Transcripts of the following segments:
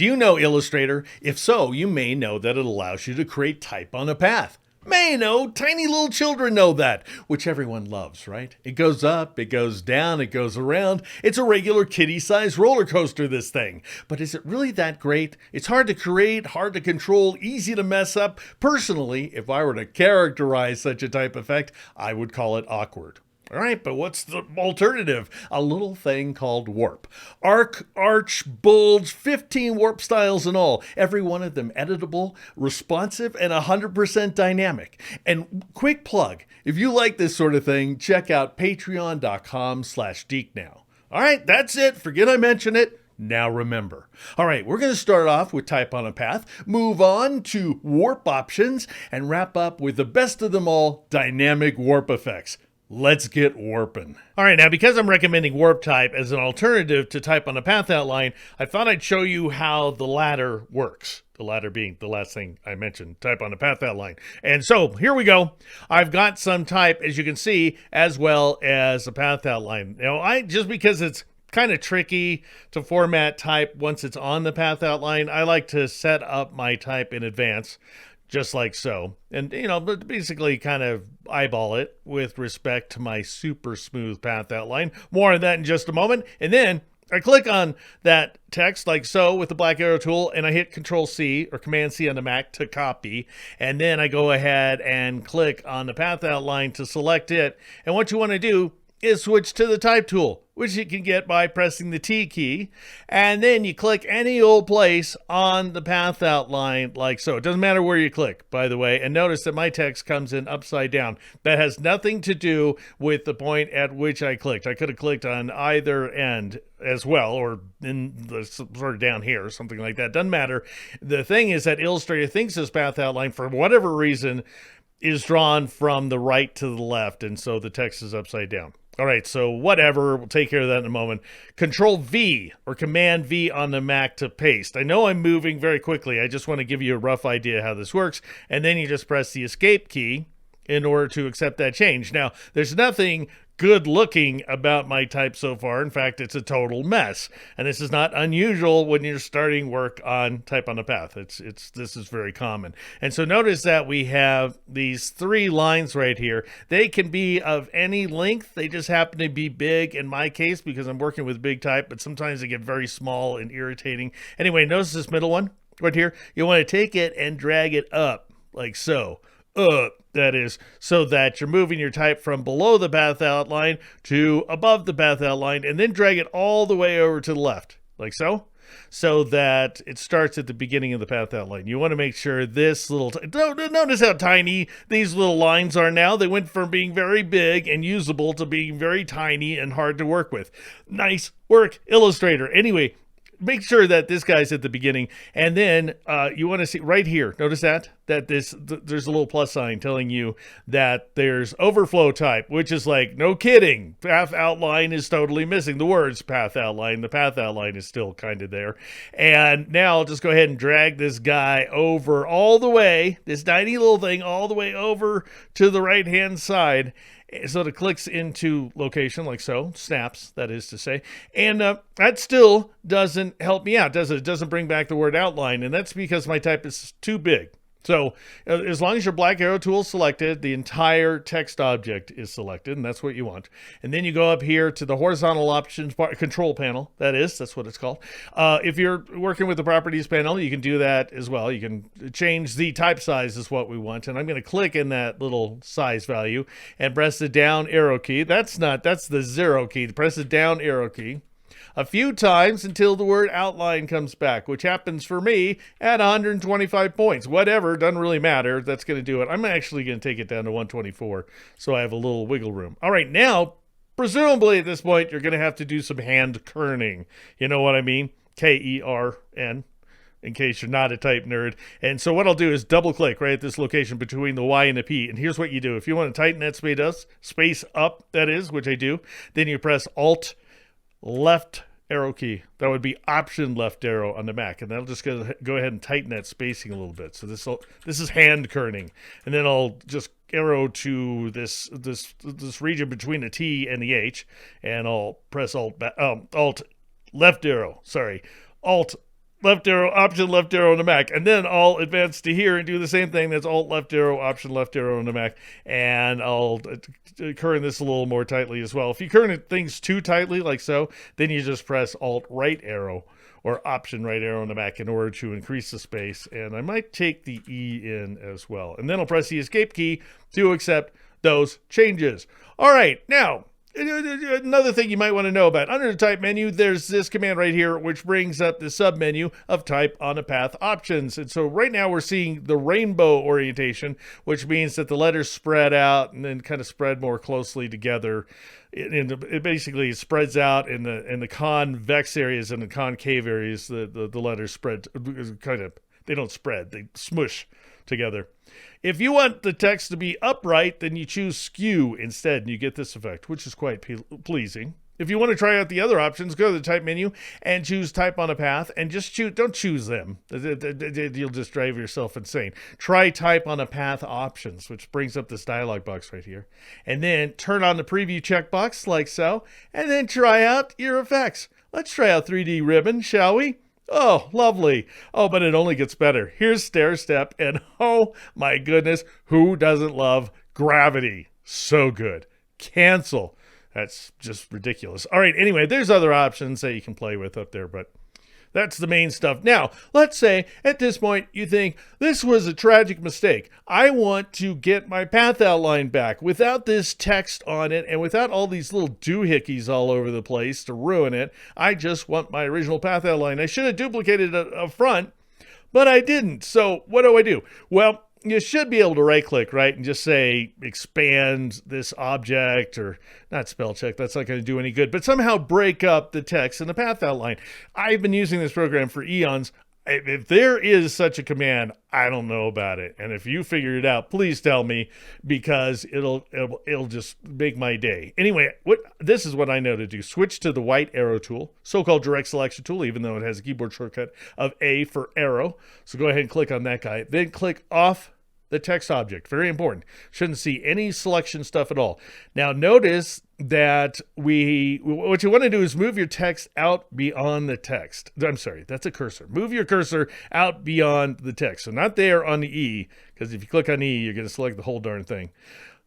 Do you know Illustrator? If so, you may know that it allows you to create type on a path. May know, tiny little children know that, which everyone loves, right? It goes up, it goes down, it goes around. It's a regular kiddie-sized roller coaster, this thing. But is it really that great? It's hard to create, hard to control, easy to mess up. Personally, if I were to characterize such a type effect, I would call it awkward. All right, but what's the alternative? A little thing called warp. Arc, arch, bulge, 15 warp styles in all. Every one of them editable, responsive, and 100% dynamic. And quick plug, if you like this sort of thing, check out patreon.com/deeknow. All right, that's it. Forget I mentioned it. Now remember. All right, we're going to start off with type on a path, move on to warp options, and wrap up with the best of them all, dynamic warp effects. Let's get warping. All right, now because I'm recommending warp type as an alternative to type on a path outline, I thought I'd show you how the latter works. The latter being the last thing I mentioned, type on a path outline. And so here we go. I've got some type, as you can see, as well as a path outline. Now, just because it's kind of tricky to format type once it's on the path outline, I like to set up my type in advance, just like so. And, but basically kind of eyeball it with respect to my super smooth path outline. More on that in just a moment. And then I click on that text like so with the black arrow tool, and I hit Control C or Command C on the Mac to copy. And then I go ahead and click on the path outline to select it. And what you want to do is switch to the type tool, which you can get by pressing the T key, and then you click any old place on the path outline like so. It doesn't matter where you click, by the way, and notice that my text comes in upside down. That has nothing to do with the point at which I clicked. I could have clicked on either end as well, or in the sort of down here, or something like that. Doesn't matter. The thing is that Illustrator thinks this path outline, for whatever reason, is drawn from the right to the left, and so the text is upside down. All right, so whatever, we'll take care of that in a moment. Control V or Command V on the Mac to paste. I know I'm moving very quickly. I just want to give you a rough idea how this works. And then you just press the Escape key in order to accept that change. Now, there's nothing good looking about my type so far. In fact, it's a total mess. And this is not unusual when you're starting work on type on a path. This is very common. And so notice that we have these 3 lines right here. They can be of any length. They just happen to be big in my case because I'm working with big type, but sometimes they get very small and irritating. Anyway, notice this middle one right here. You want to take it and drag it up like so. That is, so that you're moving your type from below the path outline to above the path outline, and then drag it all the way over to the left, like so, so that it starts at the beginning of the path outline. You want to make sure this little, notice how tiny these little lines are now. They went from being very big and usable to being very tiny and hard to work with. Nice work, Illustrator. Anyway, make sure that this guy's at the beginning, and then you want to see right here. Notice that there's a little plus sign telling you that there's overflow type, which is like, no kidding, path outline is totally missing. The words path outline, the path outline is still kind of there. And now I'll just go ahead and drag this guy over all the way, this tiny little thing all the way over to the right hand side. So it clicks into location like so, snaps, that is to say. And that still doesn't help me out, does it? It doesn't bring back the word outline, and that's because my type is too big. So as long as your black arrow tool is selected, the entire text object is selected, and that's what you want. And then you go up here to the horizontal options control panel. That's what it's called. If you're working with the properties panel, you can do that as well. You can change the type size is what we want. And I'm going to click in that little size value and press the down arrow key. That's the 0 key. Press the down arrow key a few times until the word outline comes back, which happens for me at 125 points. Whatever, doesn't really matter. That's going to do it. I'm actually going to take it down to 124, so I have a little wiggle room. All right, now, presumably at this point, you're going to have to do some hand kerning. You know what I mean? K-E-R-N, in case you're not a type nerd. And so what I'll do is double click right at this location between the Y and the P. And here's what you do. If you want to tighten that space up, that is, which I do, then you press Alt left arrow key. That would be Option left arrow on the Mac, and that'll just go ahead and tighten that spacing a little bit. So this is hand kerning, and then I'll just arrow to this region between the T and the H, and I'll press Alt left arrow. Sorry, Alt left arrow, Option left arrow on the Mac. And then I'll advance to here and do the same thing. That's Alt left arrow, Option left arrow on the Mac. And I'll kern this a little more tightly as well. If you kern things too tightly like so, then you just press Alt right arrow or Option right arrow on the Mac in order to increase the space. And I might take the E in as well. And then I'll press the Escape key to accept those changes. All right, now, another thing you might want to know about, under the type menu, there's this command right here, which brings up the submenu of type on a path options. And so right now we're seeing the rainbow orientation, which means that the letters spread out and then kind of spread more closely together. It basically spreads out in the convex areas and the concave areas. The letters spread they don't spread, they smush together. If you want the text to be upright, then you choose skew instead, and you get this effect, which is quite pleasing. If you want to try out the other options, go to the type menu and choose type on a path, and just don't choose them. You'll just drive yourself insane. Try type on a path options, which brings up this dialog box right here. And then turn on the preview checkbox like so, and then try out your effects. Let's try out 3D ribbon, shall we? Oh, lovely. Oh, but it only gets better. Here's stair step, and oh my goodness, who doesn't love gravity? So good. Cancel. That's just ridiculous. All right, anyway, there's other options that you can play with up there, but that's the main stuff. Now, let's say at this point you think this was a tragic mistake. I want to get my path outline back without this text on it and without all these little doohickeys all over the place to ruin it. I just want my original path outline. I should have duplicated it up front, but I didn't. So what do? Well, you should be able to right click, right, and just say expand this object, or not spell check, that's not going to do any good, but somehow break up the text in the path outline. I've been using this program for eons. If there is such a command, I don't know about it. And if you figure it out, please tell me, because it'll just make my day. Anyway, this is what I know to do. Switch to the white arrow tool, so-called direct selection tool, even though it has a keyboard shortcut of A for arrow. So go ahead and click on that guy. Then click off the text object. Very important. Shouldn't see any selection stuff at all. Now notice that what you want to do is move your text out beyond the text. I'm sorry, that's a cursor. Move your cursor out beyond the text. So not there on the E, because if you click on E, you're going to select the whole darn thing.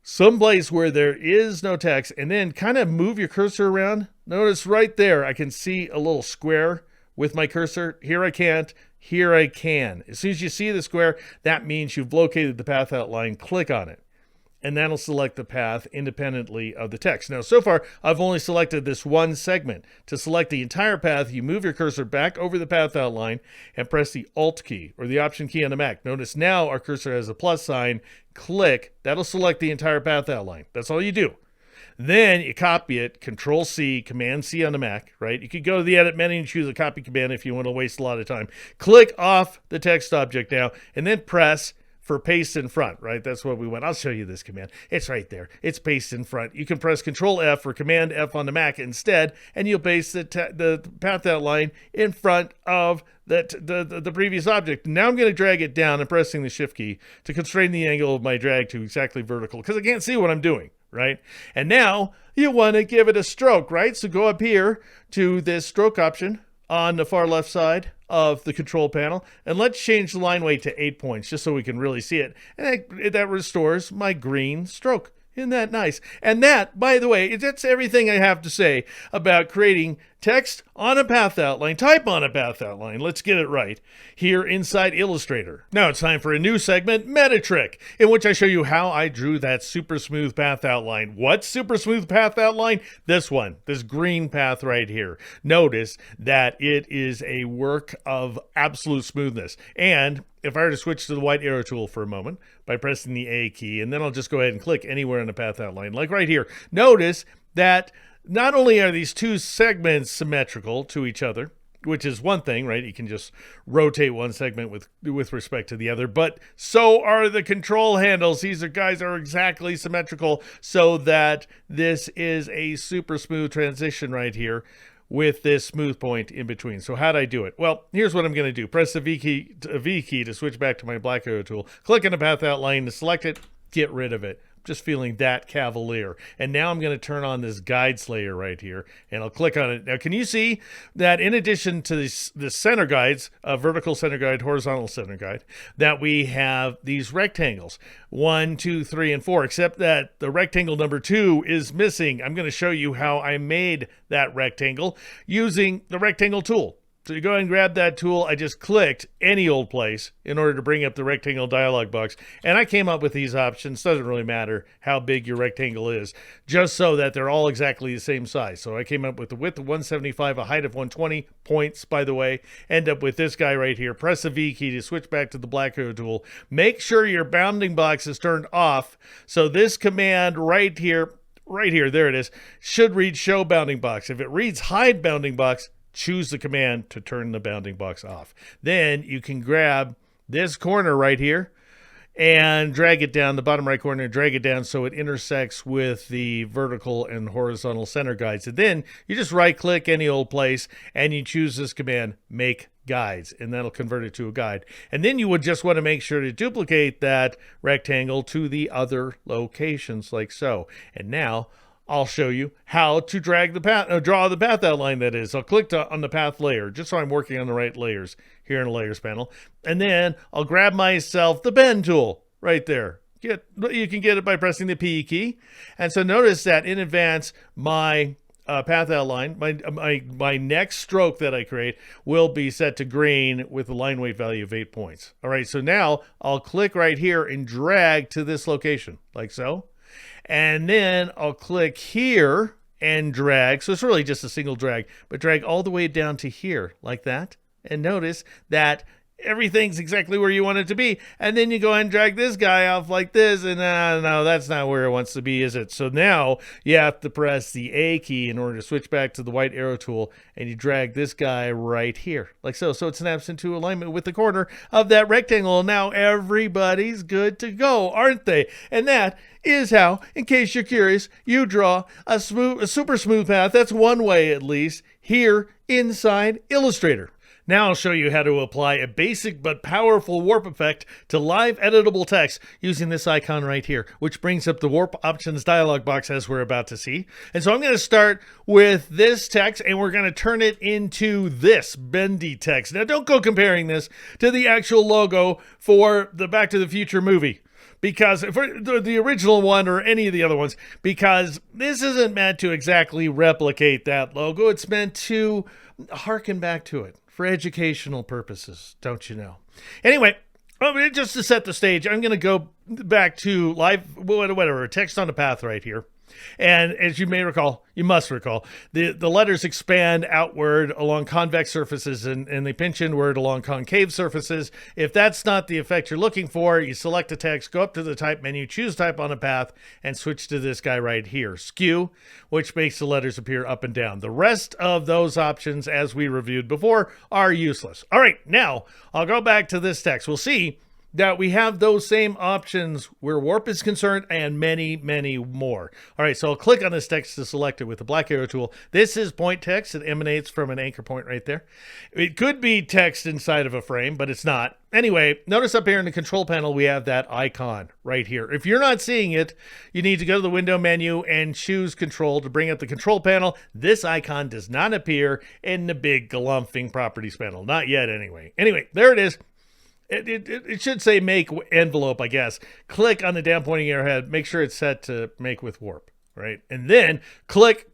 Someplace where there is no text, and then kind of move your cursor around. Notice right there, I can see a little square with my cursor. Here I can't. Here I can. As soon as you see the square, that means you've located the path outline. Click on it, and that'll select the path independently of the text. Now, so far, I've only selected this one segment. To select the entire path, you move your cursor back over the path outline and press the Alt key or the Option key on the Mac. Notice now our cursor has a plus sign. Click. That'll select the entire path outline. That's all you do. Then you copy it, Control C, Command C on the Mac, right? You could go to the edit menu and choose a copy command if you want to waste a lot of time. Click off the text object now, and then press for paste in front, right? That's what we want. I'll show you this command. It's right there. It's paste in front. You can press Control F or Command F on the Mac instead, and you'll paste the path outline in front of the previous object. Now I'm going to drag it down and pressing the Shift key to constrain the angle of my drag to exactly vertical, because I can't see what I'm doing, right? And now you want to give it a stroke, right? So go up here to this stroke option on the far left side of the control panel, and let's change the line weight to 8 points just so we can really see it. And that restores my green stroke. Isn't that nice? And that, by the way, that's everything I have to say about creating text on a path outline, type on a path outline. Let's get it right here inside Illustrator. Now it's time for a new segment, Meta Trick, in which I show you how I drew that super smooth path outline. What super smooth path outline? This one, this green path right here. Notice that it is a work of absolute smoothness. And if I were to switch to the white arrow tool for a moment by pressing the A key, and then I'll just go ahead and click anywhere on the path outline, like right here, notice that not only are these two segments symmetrical to each other, which is one thing, right? You can just rotate one segment with respect to the other, but so are the control handles. These guys are exactly symmetrical, so that this is a super smooth transition right here with this smooth point in between. So how'd I do it? Well, here's what I'm going to do. Press the V key to switch back to my black arrow tool. Click on the path outline to select it. Get rid of it. Just feeling that cavalier. And now I'm going to turn on this guides layer right here, and I'll click on it. Now, can you see that in addition to the center guides, vertical center guide, horizontal center guide, that we have these rectangles, 1, 2, 3, and 4, except that the rectangle number 2 is missing. I'm going to show you how I made that rectangle using the rectangle tool. So you go ahead and grab that tool. I just clicked any old place in order to bring up the rectangle dialog box. And I came up with these options. Doesn't really matter how big your rectangle is, just so that they're all exactly the same size. So I came up with the width of 175, a height of 120 points, by the way. End up with this guy right here. Press the V key to switch back to the black arrow tool. Make sure your bounding box is turned off. So this command right here, there it is, should read show bounding box. If it reads hide bounding box, choose the command to turn the bounding box off. Then you can grab this corner right here and drag it down, the bottom right corner, drag it down so it intersects with the vertical and horizontal center guides. And then you just right click any old place and you choose this command, make guides, and that'll convert it to a guide. And then you would just want to make sure to duplicate that rectangle to the other locations like so. And now I'll show you how to drag the path, draw the path outline, that is. I'll click on the path layer, just so I'm working on the right layers here in the layers panel. And then I'll grab myself the pen tool right there. You can get it by pressing the P key. And so notice that in advance, my path outline, my next stroke that I create will be set to green with a line weight value of 8 points. All right, so now I'll click right here and drag to this location, like so. And then I'll click here and drag. So it's really just a single drag, but drag all the way down to here like that. And notice that everything's exactly where you want it to be. And then you go and drag this guy off like this. And no, that's not where it wants to be, is it? So now you have to press the A key in order to switch back to the white arrow tool. And you drag this guy right here like so. So it snaps into alignment with the corner of that rectangle. Now everybody's good to go, aren't they? And that is how, in case you're curious, you draw a super smooth path. That's one way, at least, here inside Illustrator. Now I'll show you how to apply a basic but powerful warp effect to live editable text using this icon right here, which brings up the warp options dialog box as we're about to see. And so I'm going to start with this text and we're going to turn it into this bendy text. Now don't go comparing this to the actual logo for the Back to the Future movie, because for the original one or any of the other ones, because this isn't meant to exactly replicate that logo. It's meant to harken back to it for educational purposes, don't you know? Anyway, just to set the stage, I'm going to go back to whatever, text on the path right here. And as you may recall, you must recall, the letters expand outward along convex surfaces and they pinch inward along concave surfaces. If that's not the effect you're looking for, you select the text, go up to the type menu, choose type on a path, and switch to this guy right here, skew, which makes the letters appear up and down. The rest of those options, as we reviewed before, are useless. All right, now I'll go back to this text. We'll see that we have those same options where warp is concerned and many, many more. All right, so I'll click on this text to select it with the black arrow tool. This is point text. It emanates from an anchor point right there. It could be text inside of a frame, but it's not. Anyway, notice up here in the control panel, we have that icon right here. If you're not seeing it, you need to go to the window menu and choose control to bring up the control panel. This icon does not appear in the big galumphing properties panel. Not yet, anyway. Anyway, there it is. It should say make envelope, I guess. Click on the down pointing arrowhead. Make sure it's set to make with warp, right? And then click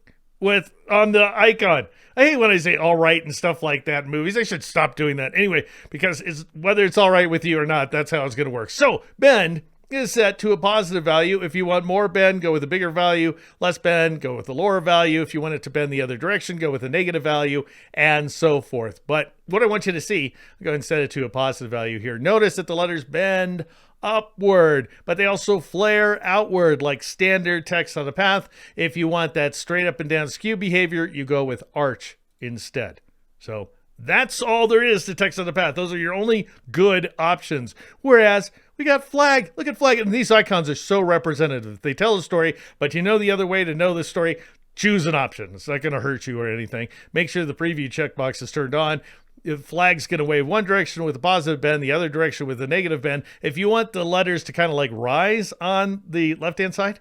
on the icon. I hate when I say all right and stuff like that in movies. I should stop doing that anyway, because whether it's all right with you or not, that's how it's going to work. So bend is set to a positive value. If you want more bend, go with a bigger value. Less bend, go with a lower value. If you want it to bend the other direction, go with a negative value, and so forth. But what I want you to see, I'll go ahead and set it to a positive value here. Notice that the letters bend upward, but they also flare outward like standard text on a path. If you want that straight up and down skew behavior, you go with arch instead. So that's all there is to text on the path. Those are your only good options. Whereas we got flag. Look at flag. And these icons are so representative. They tell a story, but you know the other way to know the story, choose an option. It's not going to hurt you or anything. Make sure the preview checkbox is turned on. If flag's going to wave one direction with a positive bend, the other direction with a negative bend. If you want the letters to kind of like rise on the left-hand side,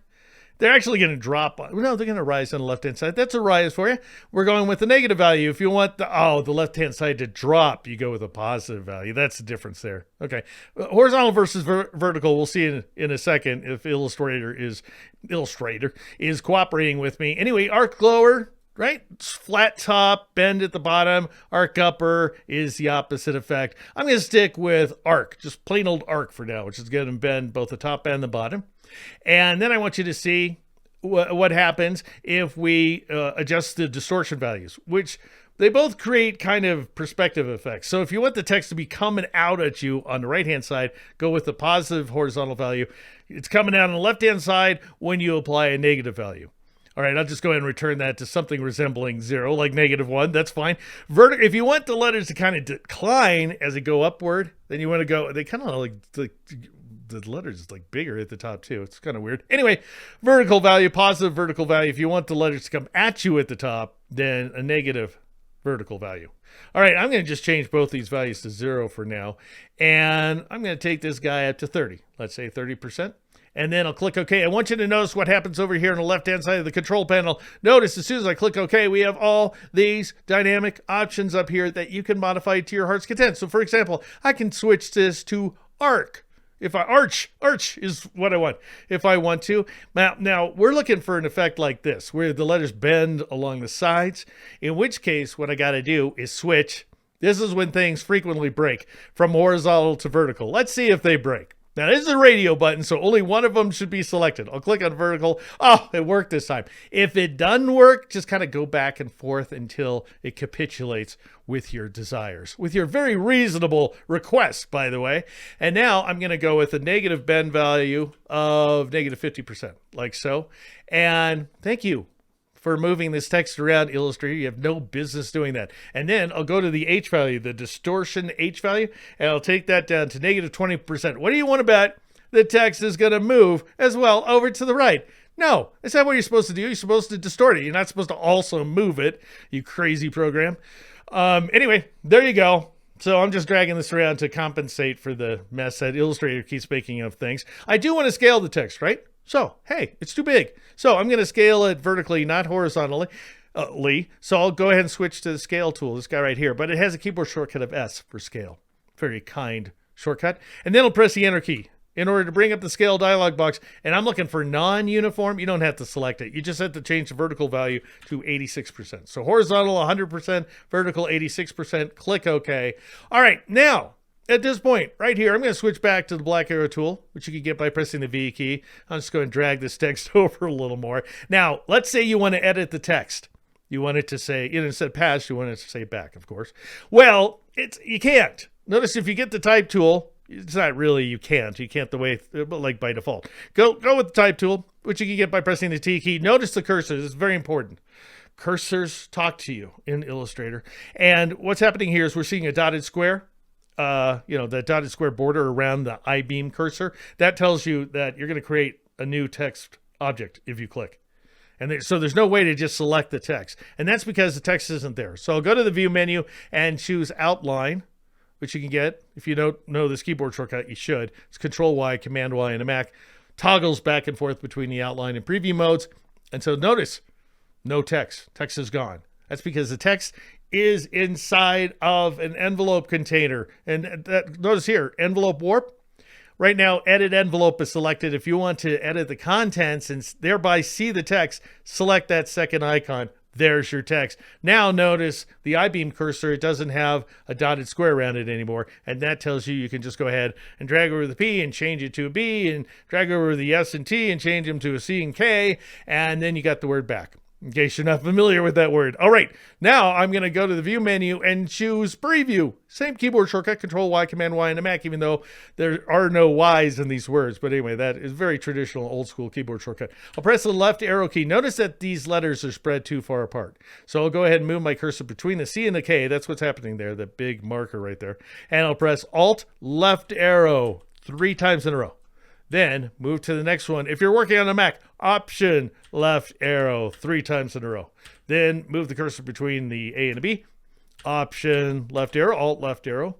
they're actually going to drop. No, they're going to rise on the left-hand side. That's a rise for you. We're going with the negative value. If you want the left-hand side to drop, you go with a positive value. That's the difference there. Okay. Horizontal versus vertical. We'll see in a second if Illustrator is cooperating with me. Anyway, arc lower, right? Flat top, bend at the bottom. Arc upper is the opposite effect. I'm going to stick with arc, just plain old arc for now, which is going to bend both the top and the bottom. And then I want you to see what happens if we adjust the distortion values, which they both create kind of perspective effects. So if you want the text to be coming out at you on the right-hand side, go with the positive horizontal value. It's coming out on the left-hand side when you apply a negative value. All right, I'll just go ahead and return that to something resembling 0, like -1. That's fine. If you want the letters to kind of decline as they go upward, then you want to go, they kind of like the letters is like bigger at the top too. It's kind of weird. Anyway, vertical value, positive vertical value. If you want the letters to come at you at the top, then a negative vertical value. All right, I'm going to just change both these values to 0 for now. And I'm going to take this guy up to 30. Let's say 30%. And then I'll click OK. I want you to notice what happens over here on the left-hand side of the control panel. Notice as soon as I click OK, we have all these dynamic options up here that you can modify to your heart's content. So for example, I can switch this to arc. If I arch is what I want. If I want to. Now we're looking for an effect like this, where the letters bend along the sides, in which case what I got to do is switch. This is when things frequently break from horizontal to vertical. Let's see if they break. Now, this is a radio button, so only one of them should be selected. I'll click on vertical. Oh, it worked this time. If it doesn't work, just kind of go back and forth until it capitulates with your desires, with your very reasonable request, by the way. And now I'm going to go with a negative bend value of -50%, like so. And thank you for moving this text around, Illustrator. You have no business doing that. And then I'll go to the H value, the distortion H value, and I'll take that down to -20%. What do you want to bet? The text is going to move as well over to the right. No, that's not what you're supposed to do. You're supposed to distort it. You're not supposed to also move it, you crazy program. Anyway, there you go. So I'm just dragging this around to compensate for the mess that Illustrator keeps making of things. I do want to scale the text, right? So, hey, it's too big. So I'm going to scale it vertically, not horizontally. So I'll go ahead and switch to the scale tool, this guy right here. But it has a keyboard shortcut of S for scale. Very kind shortcut. And then I'll press the Enter key in order to bring up the scale dialog box. And I'm looking for non-uniform. You don't have to select it. You just have to change the vertical value to 86%. So horizontal 100%, vertical 86%. Click OK. All right, now, at this point, right here, I'm going to switch back to the black arrow tool, which you can get by pressing the V key. I'm just going to drag this text over a little more. Now, let's say you want to edit the text. You want it to say, instead of past, you want it to say back, of course. Well, you can't. Notice if you get the type tool, it's not really you can't. You can't the way, like by default. Go with the type tool, which you can get by pressing the T key. Notice the cursor. This is very important. Cursors talk to you in Illustrator. And what's happening here is we're seeing a dotted square. The dotted square border around the I-beam cursor. That tells you that you're going to create a new text object if you click. And so there's no way to just select the text. And that's because the text isn't there. So I'll go to the View menu and choose Outline, which you can get. If you don't know this keyboard shortcut, you should. It's Control-Y, Command-Y in a Mac. Toggles back and forth between the outline and preview modes. And so notice, no text. Text is gone. That's because the text is inside of an envelope container. And notice here, envelope warp. Right now, edit envelope is selected. If you want to edit the contents and thereby see the text, select that second icon. There's your text. Now notice the I-beam cursor, it doesn't have a dotted square around it anymore. And that tells you can just go ahead and drag over the P and change it to a B, and drag over the S and T and change them to a C and K. And then you got the word back, in case you're not familiar with that word. All right, now I'm going to go to the View menu and choose Preview. Same keyboard shortcut, Control-Y, Command-Y in a Mac, even though there are no Y's in these words. But anyway, that is very traditional, old-school keyboard shortcut. I'll press the left arrow key. Notice that these letters are spread too far apart. So I'll go ahead and move my cursor between the C and the K. That's what's happening there, the big marker right there. And I'll press Alt, left arrow 3 times in a row. Then move to the next one. If you're working on a Mac, Option, left arrow 3 times in a row. Then move the cursor between the A and the B. Option left arrow, Alt left arrow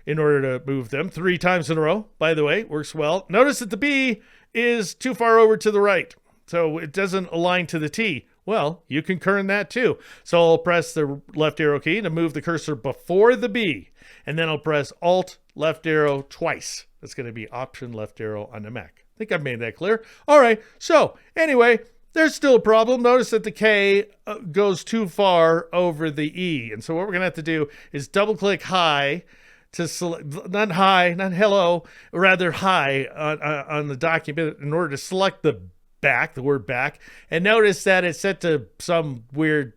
in order to move them 3 times in a row. By the way, works well. Notice that the B is too far over to the right, so it doesn't align to the T. Well, you can kern that too. So I'll press the left arrow key to move the cursor before the B, and then I'll press Alt left arrow twice. That's going to be Option left arrow on the Mac. I think I've made that clear. All right, so anyway, there's still a problem. Notice that the K goes too far over the E. And so what we're going to have to do is double click high to select, not high, not hello, rather high on the document in order to select the back, the word back. And notice that it's set to some weird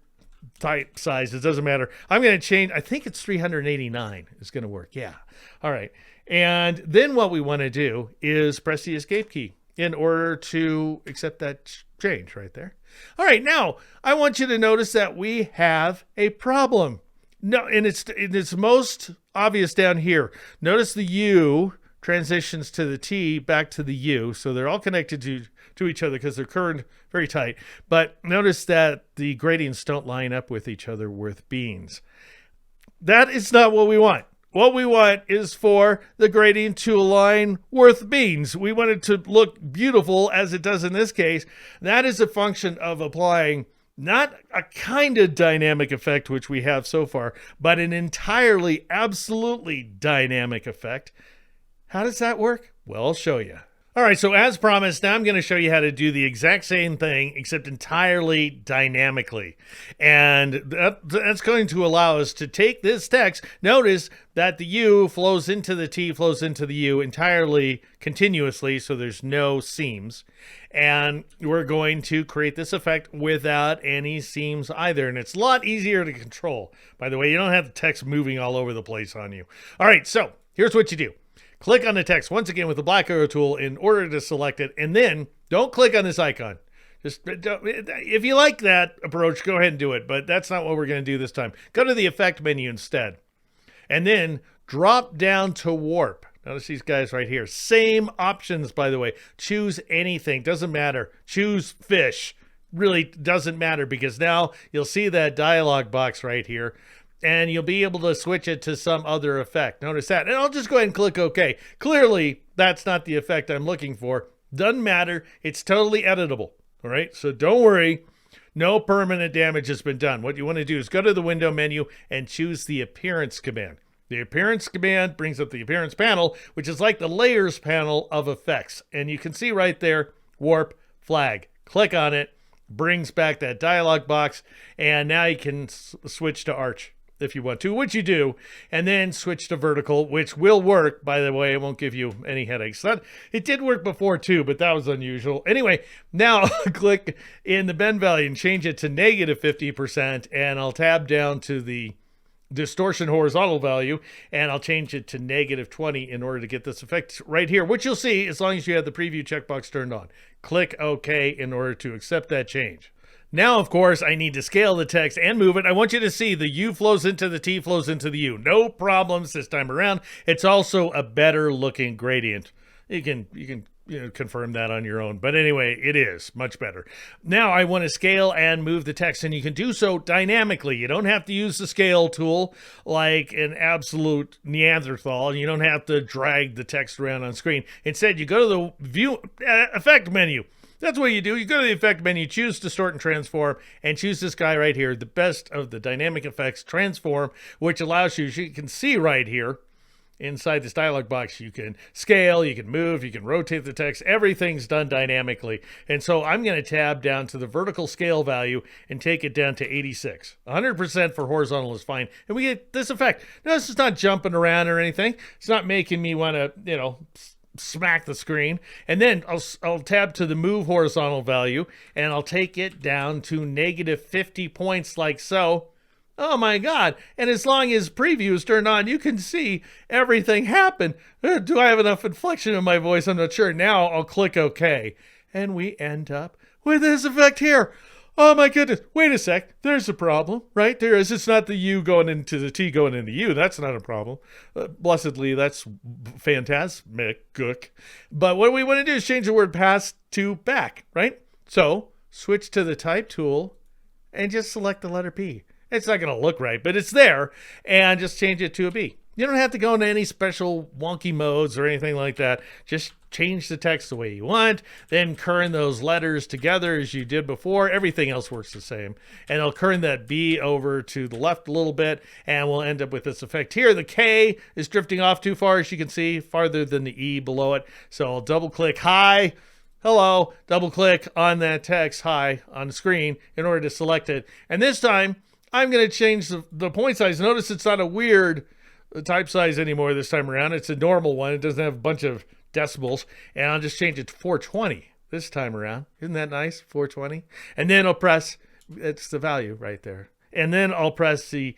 type size. It doesn't matter. I'm going to change. I think it's 389 is going to work. Yeah. All right. And then what we want to do is press the escape key in order to accept that change right there. All right, now I want you to notice that we have a problem. No, and it's most obvious down here. Notice the U transitions to the T back to the U, so they're all connected to each other because they're kerned very tight. But notice that the gradients don't line up with each other with beans. That is not what we want. What we want is for the gradient to align with beans. We want it to look beautiful as it does in this case. That is a function of applying not a kind of dynamic effect, which we have so far, but an entirely, absolutely dynamic effect. How does that work? Well, I'll show you. All right, so as promised, now I'm going to show you how to do the exact same thing, except entirely dynamically. And that's going to allow us to take this text. Notice that the U flows into the T, flows into the U entirely continuously, so there's no seams. And we're going to create this effect without any seams either. And it's a lot easier to control. By the way, you don't have the text moving all over the place on you. All right, so here's what you do. Click on the text once again with the black arrow tool in order to select it, and then don't click on this icon. Just if you like that approach, go ahead and do it, but that's not what we're going to do this time. Go to the effect menu instead, and then drop down to warp. Notice these guys right here. Same options, by the way. Choose anything. Doesn't matter. Choose fish. Really doesn't matter because now you'll see that dialog box right here. And you'll be able to switch it to some other effect. Notice that. And I'll just go ahead and click OK. Clearly, that's not the effect I'm looking for. Doesn't matter. It's totally editable. All right. So don't worry. No permanent damage has been done. What you want to do is go to the window menu and choose the appearance command. The appearance command brings up the appearance panel, which is like the layers panel of effects. And you can see right there, warp flag. Click on it. Brings back that dialog box. And now you can switch to arch if you want to, which you do, and then switch to vertical, which will work. By the way, it won't give you any headaches. It did work before too, but that was unusual. Anyway, now click in the bend value and change it to -50%, and I'll tab down to the distortion horizontal value, and I'll change it to -20 in order to get this effect right here, which you'll see as long as you have the preview checkbox turned on. Click OK in order to accept that change. Now, of course, I need to scale the text and move it. I want you to see the U flows into the T, flows into the U. No problems this time around. It's also a better looking gradient. You can confirm that on your own. But anyway, it is much better. Now I want to scale and move the text, and you can do so dynamically. You don't have to use the scale tool like an absolute Neanderthal. You don't have to drag the text around on screen. Instead, you go to the view effect menu. That's what you do. You go to the effect menu, choose distort and transform, and choose this guy right here, the best of the dynamic effects, transform, which allows you, as you can see right here, inside this dialog box, you can scale, you can move, you can rotate the text. Everything's done dynamically. And so I'm going to tab down to the vertical scale value and take it down to 86. 100% for horizontal is fine. And we get this effect. Now, this is not jumping around or anything. It's not making me want to, smack the screen. And then I'll tab to the move horizontal value, and I'll take it down to -50 points like so. Oh my God. And as long as preview is turned on, you can see everything happen. Do I have enough inflection in my voice? I'm not sure. Now I'll click OK. And we end up with this effect here. Oh my goodness. Wait a sec. There's a problem, right? There is. It's not the U going into the T going into U. That's not a problem. Blessedly, that's fantastic. But what we want to do is change the word past to back, right? So switch to the type tool and just select the letter P. It's not going to look right, but it's there, and just change it to a B. You don't have to go into any special wonky modes or anything like that. Just change the text the way you want, then kern those letters together as you did before. Everything else works the same. And I'll kern that B over to the left a little bit, and we'll end up with this effect here. The K is drifting off too far, as you can see, farther than the E below it. So I'll double click hi, hello, double click on that text hi on the screen in order to select it. And this time, I'm going to change the point size. Notice it's not a weird type size anymore this time around. It's a normal one. It doesn't have a bunch of decibels, and I'll just change it to 420 this time around. Isn't that nice? 420. And then I'll press, it's the value right there. And then I'll press the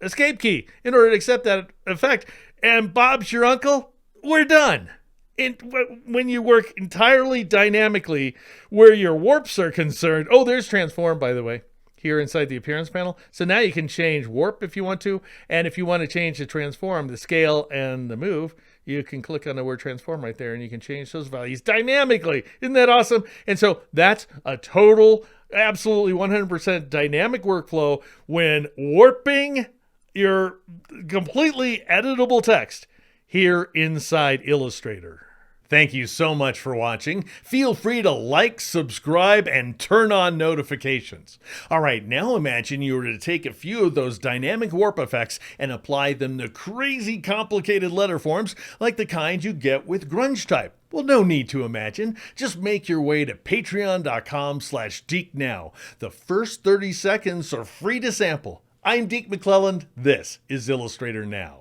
escape key in order to accept that effect. And Bob's your uncle. We're done. When you work entirely dynamically where your warps are concerned. Oh, there's transform, by the way, here inside the appearance panel. So now you can change warp if you want to. And if you want to change the transform, the scale and the move, you can click on the word transform right there and you can change those values dynamically. Isn't that awesome? And so that's a total, absolutely 100% dynamic workflow when warping your completely editable text here inside Illustrator. Thank you so much for watching. Feel free to like, subscribe, and turn on notifications. All right, now imagine you were to take a few of those dynamic warp effects and apply them to crazy complicated letter forms like the kind you get with grunge type. Well, no need to imagine. Just make your way to patreon.com/DeekNow. The first 30 seconds are free to sample. I'm Deke McClelland. This is Illustrator Now.